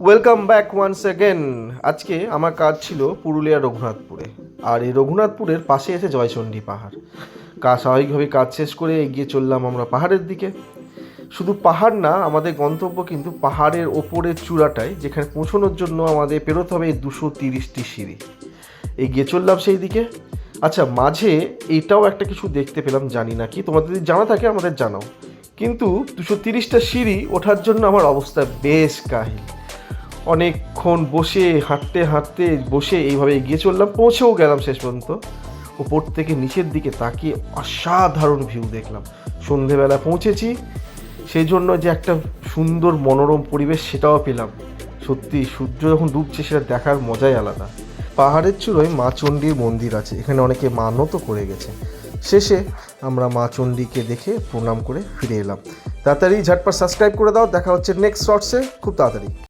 Welcome back once again. আজকে আমার কাজ ছিল পুরুলিয়া রঘুনাথপুরে, আর এই রঘুনাথপুরের পাশে আছে জয়চণ্ডী পাহাড়। স্বাভাবিকভাবে কাজ শেষ করে এগিয়ে চললাম আমরা পাহাড়ের দিকে। শুধু পাহাড় না, আমাদের গন্তব্য কিন্তু পাহাড়ের ওপরের চূড়াটায়, যেখানে পৌঁছানোর জন্য আমাদের পেরোতে হবে 230টি সিঁড়ি। এগিয়ে চললাম সেই দিকে। আচ্ছা, মাঝে এটাও একটা কিছু দেখতে পেলাম, জানি না কি, তোমাদের যদি জানা থাকে আমাদের জানাও। কিন্তু 230টা সিঁড়ি ওঠার জন্য আমার অবস্থা বেশ কাহিল। অনেকক্ষণ বসে হাঁটতে হাঁটতে বসে এইভাবে এগিয়ে চললাম, পৌঁছেও গেলাম শেষ পর্যন্ত। ওপর থেকে নিচের দিকে তাকিয়ে অসাধারণ ভিউ দেখলাম। সন্ধেবেলা পৌঁছেছি, সেই জন্য যে একটা সুন্দর মনোরম পরিবেশ সেটাও পেলাম। সত্যি সূর্য যখন ডুবছে সেটা দেখার মজাই আলাদা। পাহাড়ের চূড়োয় মা চণ্ডীর মন্দির আছে, এখানে অনেকে মানতও করে গেছে। শেষে আমরা মা চণ্ডীকে দেখে প্রণাম করে ফিরে এলাম। তাড়াতাড়ি ঝটপট সাবস্ক্রাইব করে দাও, দেখা হচ্ছে নেক্সট শর্টসে খুব তাড়াতাড়ি।